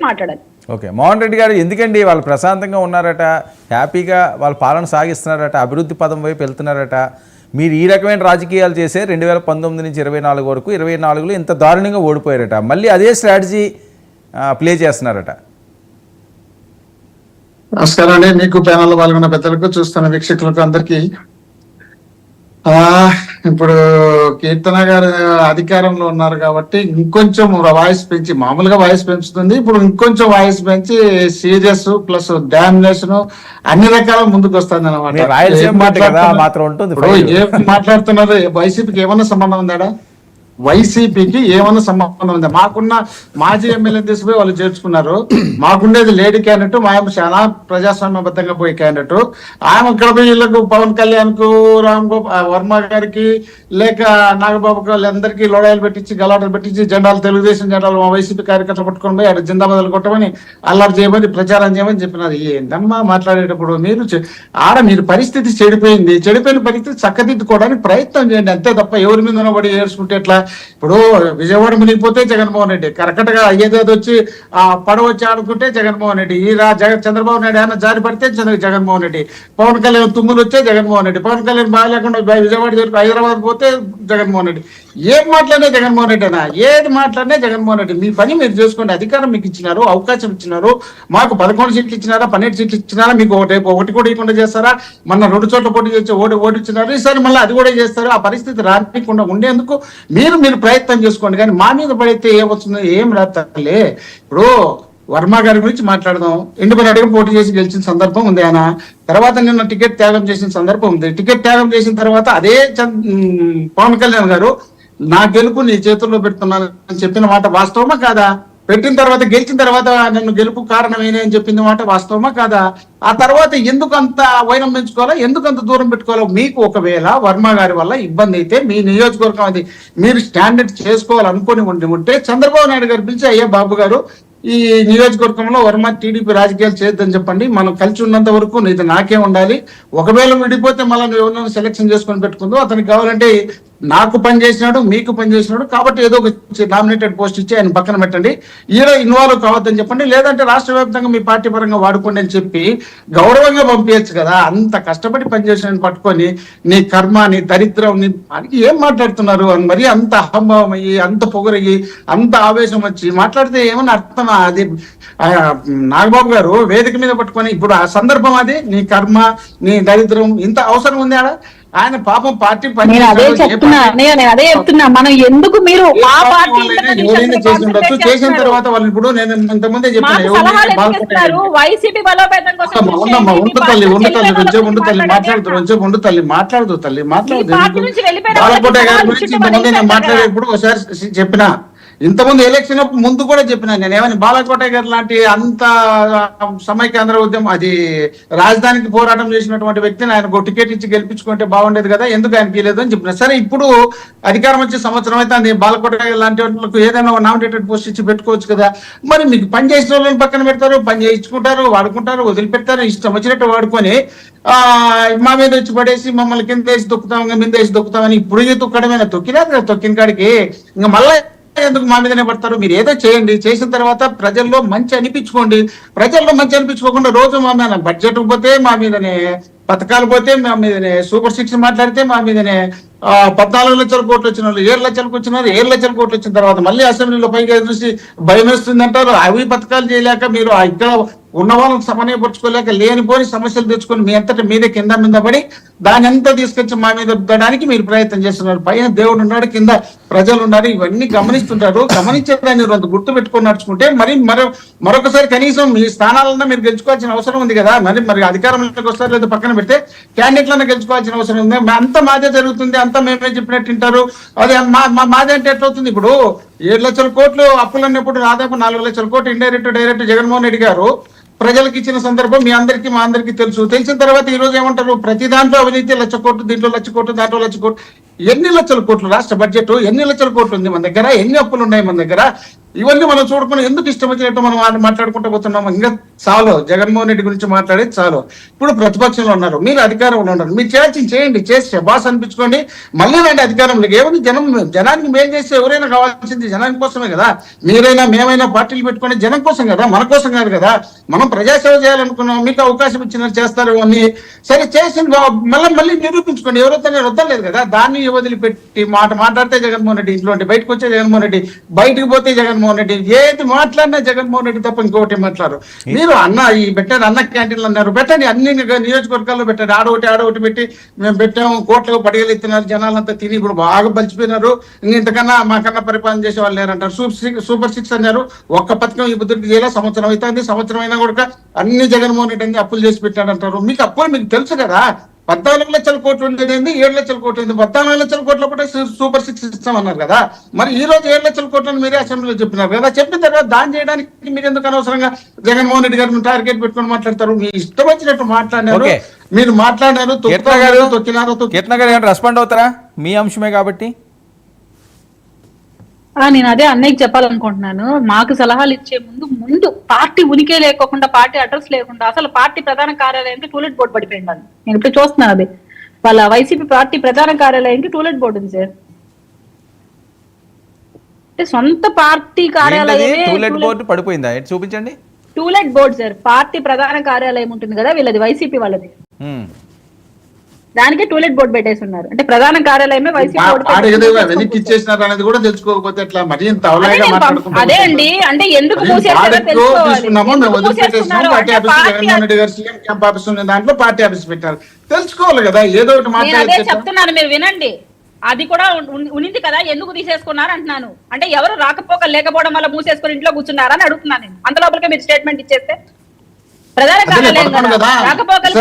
మాట్లాడాలి. ఓకే, మోహన్ రెడ్డి గారు ఎందుకండి వాళ్ళు ప్రశాంతంగా ఉన్నారట, హ్యాపీగా వాళ్ళ పాలన సాగిస్తున్నారట, అభివృద్ధి పదం వైపు వెళ్తున్నారట. మీరు ఈ రకమైన రాజకీయాలు చేసే 2019 నుంచి 24 వరకు 24లో ఇంత దారుణంగా ఓడిపోయారట, మళ్ళీ అదే స్ట్రాటజీ ప్లే చేస్తున్నారట. నమస్కారం అండి, మీకు ప్యానల్లో పాల్గొన్న పెద్దలకు, చూస్తున్న వీక్షకులకు అందరికీ. ఇప్పుడు కీర్తన గారు అధికారంలో ఉన్నారు కాబట్టి ఇంకొంచెం వాయిస్ పెంచి, మామూలుగా వాయిస్ పెంచుతుంది, ఇప్పుడు ఇంకొంచెం వాయిస్ పెంచి సీరియస్ ప్లస్ డామినేషన్ అన్ని రకాల ముందుకు వస్తుంది అనమాట. ఏం మాట్లాడుతున్నారు? వైసీపీకి ఏమన్నా సంబంధం ఉందా? వైసీపీకి ఏమన్నా సంబంధం ఉందా? మాకున్న మాజీ ఎమ్మెల్యే తీసుకుపోయి వాళ్ళు చేర్చుకున్నారు. మాకుండేది లేడీ క్యాండిడేట్, మా చాలా ప్రజాస్వామ్యబద్ధంగా పోయే క్యాండిడేట్. ఆమె ఇక్కడ పోయి వీళ్ళకు పవన్ కళ్యాణ్ కు, రామ్ గోపాల్ వర్మ గారికి, లేక నాగబాబుకి వాళ్ళందరికీ లోడాయిలు పెట్టించి, గలాటలు పెట్టించి, జెండాలు తెలుగుదేశం జెండాలు మా వైసీపీ కార్యకర్తలు పట్టుకొని పోయి అక్కడ జిందాబాదలు కొట్టమని, అల్లరి చేయమని, ప్రచారం చేయమని చెప్పినారు. ఏందమ్మా మాట్లాడేటప్పుడు మీరు పరిస్థితి చెడిపోయింది. చెడిపోయిన పరిస్థితి చక్కదిద్దుకోవడానికి ప్రయత్నం చేయండి, అంతే తప్ప ఎవరి మీద పడి ఏడ్చుకుంటే ఎట్లా? ఇప్పుడు విజయవాడ మునిగిపోతే జగన్మోహన్ రెడ్డి, కరెక్ట్ గా అయ్యేది వచ్చి పడవ వచ్చి ఆడుకుంటే జగన్మోహన్ రెడ్డి, ఈ చంద్రబాబు నాయుడు ఆయన జారి పడితే జగన్మోహన్ రెడ్డి, పవన్ కళ్యాణ్ తుమ్ములు వచ్చే జగన్మోహన్ రెడ్డి, పవన్ కళ్యాణ్ బాగాలేకుండా విజయవాడ హైదరాబాద్ పోతే జగన్మోహన్ రెడ్డి. ఏం మాట్లాడినా జగన్మోహన్ రెడ్డి అయినా, ఏది మాట్లాడినా జగన్మోహన్ రెడ్డి. మీ పని మీరు చేసుకోండి. అధికారం మీకు ఇచ్చినారు, అవకాశం ఇచ్చినారు. మాకు 11 సీట్లు ఇచ్చినారా, 12 సీట్లు ఇచ్చినారా? మీకు ఒకటి కూడా ఇవ్వకుండా చేస్తారా? మొన్న 2 చోట్ల పోటీ చేసి ఓడిచ్చినారు. ఈసారి మళ్ళీ అది కూడా చేస్తారు. ఆ పరిస్థితి రాకుండా ఉండేందుకు మీరు ప్రయత్నం చేసుకోండి. కానీ మా మీద పడితే ఏమొస్తుందో ఏం రాలే. ఇప్పుడు వర్మ గారి గురించి మాట్లాడదాం. ఇండిపెండెంట్ గా పోటీ చేసి గెలిచిన సందర్భం ఉంది ఆయన. తర్వాత నిన్న టికెట్ త్యాగం చేసిన సందర్భం ఉంది. టికెట్ త్యాగం చేసిన తర్వాత అదే పవన్ కళ్యాణ్ గారు నా గెలుపు నీ చేతుల్లో పెడుతున్నానని చెప్పిన మాట వాస్తవమా కాదా? పెట్టిన తర్వాత, గెలిచిన తర్వాత నన్ను గెలుపు కారణమేనే అని చెప్పింది మాట వాస్తవమా కాదా? ఆ తర్వాత ఎందుకు అంత వైరం పెంచుకోవాలో, ఎందుకు అంత దూరం పెట్టుకోవాలో? మీకు ఒకవేళ వర్మ గారి వల్ల ఇబ్బంది అయితే మీ నియోజకవర్గం అది మీరు స్టాండర్డ్ చేసుకోవాలనుకుని ఉంటే చంద్రబాబు నాయుడు గారు పిలిచి, అయ్యా బాబు గారు, ఈ నియోజకవర్గంలో వర్మ టీడీపీ రాజకీయాలు చేయొద్దని చెప్పండి, మనం కలిసి ఉన్నంత వరకు ఇది నాకే ఉండాలి. ఒకవేళ విడిపోతే మళ్ళీ ఎవరైనా సెలెక్షన్ చేసుకొని పెట్టుకుందో, అతనికి కావాలంటే నాకు పని చేసినాడు, మీకు పని చేసినాడు కాబట్టి ఏదో ఒక నామినేటెడ్ పోస్ట్ ఇచ్చి ఆయన పక్కన పెట్టండి, ఈడో ఇన్వాల్వ్ కావద్దని చెప్పండి, లేదంటే రాష్ట్ర వ్యాప్తంగా మీ పార్టీ పరంగా వాడుకోండి అని చెప్పి గౌరవంగా పంపించచ్చు కదా. అంత కష్టపడి పనిచేసిన పట్టుకొని నీ కర్మ, నీ దరిద్రం, నీ ఏం మాట్లాడుతున్నారు అని మరి అంత అహంభావం అయ్యి, అంత పొగరయ్యి, అంత ఆవేశం వచ్చి మాట్లాడితే ఏమన్నా అర్థమా? అది నాగబాబు గారు వేదిక మీద పట్టుకొని ఇప్పుడు ఆ సందర్భం అది, నీ కర్మ, నీ దరిద్రం, ఇంత అవసరం ఉంది ఆడ? ఆయన పాపం పార్టీ అదే చెప్తున్నా. మనం ఎందుకు మీరు చేసి ఉండొచ్చు. చేసిన తర్వాత వాళ్ళు ఇప్పుడు నేను ఇంతకుముందే చెప్పాను, వైసీపీ బలోపేతం కోసం ఉండు తల్లి మాట్లాడదు బాలకోట గారి గురించి ఇంతకుముందే నేను మాట్లాడేప్పుడు ఒకసారి చెప్పిన, ఇంతకుముందు ఎలక్షన్ ముందు కూడా చెప్పినా నేను, ఏమని బాలకోట గారు లాంటి అంత సమైక్యాంధ్ర ఉద్యమం, అది రాజధానికి పోరాటం చేసినటువంటి వ్యక్తిని ఆయన టికెట్ ఇచ్చి గెలిపించుకుంటే బాగుండేది కదా, ఎందుకు ఆయనకి లేదు అని చెప్పిన. సరే, ఇప్పుడు అధికారం వచ్చే సంవత్సరం అయితే అది బాలకోట గారు లాంటి వాళ్ళకు ఏదైనా నామినేటెడ్ పోస్ట్ ఇచ్చి పెట్టుకోవచ్చు కదా. మరి మీకు పని చేసిన వాళ్ళని పక్కన పెడతారు, పని చేయించుకుంటారు, వాడుకుంటారు, వదిలిపెడతారు, ఇష్టం వచ్చినట్టు వాడుకొని మా మీద వచ్చి పడేసి మమ్మల్ని కింద వేసి దొక్కుతాం, మీద వేసి దొక్కుతామని ఇప్పుడు తొక్కడమేనా? తొక్కిన కాడికి ఇంకా మళ్ళీ ఎందుకు మా మీదనే పడతారు? మీరు ఏదో చేయండి, చేసిన తర్వాత ప్రజల్లో మంచి అనిపించుకోండి. ప్రజల్లో మంచి అనిపించుకోకుండా రోజు మా మీద బడ్జెట్ పోతే మా మీదనే, పథకాలు పోతే మా మీదనే, సూపర్ 6 మాట్లాడితే మా మీదనే, 14 లక్షల కోట్లు వచ్చిన వాళ్ళు 7 లక్షలకు వచ్చినారు, 7 లక్షల కోట్లు వచ్చిన తర్వాత మళ్ళీ అసెంబ్లీలో పైగా చూసి భయం వేస్తుంది అంటారు. అవి పథకాలు చేయలేక మీరు ఇక్కడ ఉన్న వాళ్ళని సమన్వయపరచుకోలేక లేనిపోని సమస్యలు తెచ్చుకొని మీ అంతటా మీదే కింద మీద పడి దాని అంతా తీసుకొచ్చి మా మీద రుద్దడానికి మీరు ప్రయత్నం చేస్తున్నారు. పైన దేవుడు ఉన్నాడు, కింద ప్రజలు ఉన్నారు, ఇవన్నీ గమనిస్తుంటారు. గమనించేదాన్ని గుర్తు పెట్టుకొని నడుచుకుంటే మరి మరొకసారి కనీసం మీ స్థానాలన్నా మీరు గెలుచుకోవాల్సిన అవసరం ఉంది కదా. మరి అధికారంలోకి వస్తారు లేదా పక్కన పెడితే క్యాండిడేట్లన్నా గెలుచుకోవాల్సిన అవసరం ఉంది. అంతా మాదే జరుగుతుంది, అంతా మేమే చెప్పినట్టు వింటారు. అదే మాదే అంటే ఎట్లవుతుంది? ఇప్పుడు 7 లక్షల కోట్లు అప్పులు అన్నప్పుడు దాదాపు 4 లక్షల కోట్లు డైరెక్ట్ జగన్మోహన్ రెడ్డి గారు ప్రజలకు ఇచ్చిన సందర్భం మీ అందరికీ మా అందరికీ తెలుసు. తెలిసిన తర్వాత ఈ రోజు ఏమంటారు? ప్రతి దాంట్లో అవినీతి, 1 లక్ష కోట్లు, దీంట్లో 1 లక్ష కోట్లు, దాంట్లో 1 లక్ష కోట్లు. ఎన్ని లక్షల కోట్లు రాష్ట్ర బడ్జెట్? ఎన్ని లక్షల కోట్లు ఉంది మన దగ్గర? ఎన్ని అప్పులు ఉన్నాయి మన దగ్గర? ఇవన్నీ మనం చూడకుండా ఎందుకు ఇష్టం వచ్చినట్టు మనం మాట్లాడుకుంటూ పోతున్నాం? ఇంకా చాలు, జగన్మోహన్ రెడ్డి గురించి మాట్లాడేది చాలు. ఇప్పుడు ప్రతిపక్షంలో ఉన్నారు, మీరు అధికారంలో ఉన్నారు, మీరు చేయండి, చేసి బాస్ అనిపించుకోండి, మళ్ళీ రండి అధికారంలోకి. ఏముంది, జనానికి మేలు చేస్తే ఎవరైనా కావాల్సింది జనాని కోసమే కదా. మీరైనా మేమైనా పార్టీలు పెట్టుకుని జనం కోసం కదా, మన కోసం కాదు కదా. మనం ప్రజాసేవ చేయాలనుకున్నాం, మీకు అవకాశం ఇచ్చినట్టు చేస్తారు అని సరే చేసి మళ్ళీ నిరూపించుకోండి. ఎవరైతే వద్దలేదు కదా, దాన్ని వదిలిపెట్టి మాట్లాడితే జగన్మోహన్ రెడ్డి ఇంట్లో బయటకు వచ్చే జగన్మోహన్ రెడ్డి, బయటకు పోతే జగన్మోహన్ రెడ్డి, ఏది మాట్లాడినా జగన్మోహన్ రెడ్డి తప్ప ఇంకొకటి మాట్లాడు. మీరు ఈ పెట్టారు అన్న క్యాంటీన్లు అన్నారు, పెట్టండి, అన్ని నియోజకవర్గాల్లో పెట్టండి, ఆడొకటి పెట్టి మేము పెట్టాము, కోట్లకు పడిగలు ఎత్తినారు, జనాలంతా తిని ఇప్పుడు బాగా బలిచిపోయినారు, ఇంతకన్నా మాకన్నా పరిపాలన చేసే వాళ్ళు లేరంటారు. సూపర్ 6 అన్నారు, ఒక్క పథకం ఈ బుద్ధుడికి చేయాలి, సంవత్సరం అవుతుంది, సంవత్సరం అయినా కూడా అన్ని జగన్మోహన్ రెడ్డి అన్ని అప్పులు చేసి పెట్టాడంటారు. మీకు అప్పులు మీకు తెలుసు కదా, 14 లక్షల కోట్లు ఉండేది 7 లక్షల కోట్లు ఉంది, 14 లక్షల కోట్ల కూడా సూపర్ 6 ఇస్తామన్నారు కదా. మరి ఈ రోజు 7 లక్షల కోట్లను మీరే అసెంబ్లీలో చెప్పినారు కదా. చెప్పిన తర్వాత దాన్ని చేయడానికి మీరు ఎందుకు అనవసరంగా జగన్మోహన్ రెడ్డి గారిని టార్గెట్ పెట్టుకొని మాట్లాడతారు? మీ ఇష్టం వచ్చినట్టు మాట్లాడినారు, మీరు మాట్లాడినారు, తొక్కినారు. రెస్పాండ్ అవుతారా? మీ అంశమే కాబట్టి నేను అదే అన్నయ్యకి చెప్పాలనుకుంటున్నాను. మాకు సలహాలు ఇచ్చే ముందు పార్టీ ఉనికి లేకోకుండా, పార్టీ అడ్రస్ లేకుండా అసలు పార్టీ ప్రధాన కార్యాలయానికి టూలెట్ బోర్డు పడిపోయింది. నేను ఇప్పుడు చూస్తున్నాను, అది వాళ్ళ వైసీపీ పార్టీ ప్రధాన కార్యాలయానికి టూలెట్ బోర్డు ఉంది సార్. అంటే సొంత పార్టీ కార్యాలయమే టూలెట్ బోర్డు పడిపోయిందా? చూపించండి. టూలెట్ బోర్డు సార్, పార్టీ ప్రధాన కార్యాలయం ఉంటుంది కదా వీళ్ళది, వైసీపీ వాళ్ళది, దానికి టూలెట్ బోర్డు పెట్టేసి ఉన్నారు. అంటే ప్రధాన కార్యాలయమే వైసీపీ వెనక్కి ఇచ్చేసినారు అనేది కూడా తెలుసుకోకపోతే ఎట్లా? మరి ఇంత అదే అండి, అంటే ఎందుకు దాంట్లో పార్టీ ఆఫీస్ పెట్టారు, తెలుసుకోవాలి కదా, ఏదో ఒకటి మాట్లాడే చెప్తున్నాను, మీరు వినండి. అది కూడా ఉన్నింది కదా, ఎందుకు తీసేసుకున్నారు అంటున్నాను. అంటే ఎవరు రాకపోక లేకపోవడం వల్ల మూసేసుకుని ఇంట్లో కూర్చున్నారా అని అడుగుతున్నాను నేను. అంత లోపలికే మీరు స్టేట్మెంట్ ఇచ్చేస్తే ప్రధాన కార్యాలయం రాకపోకలు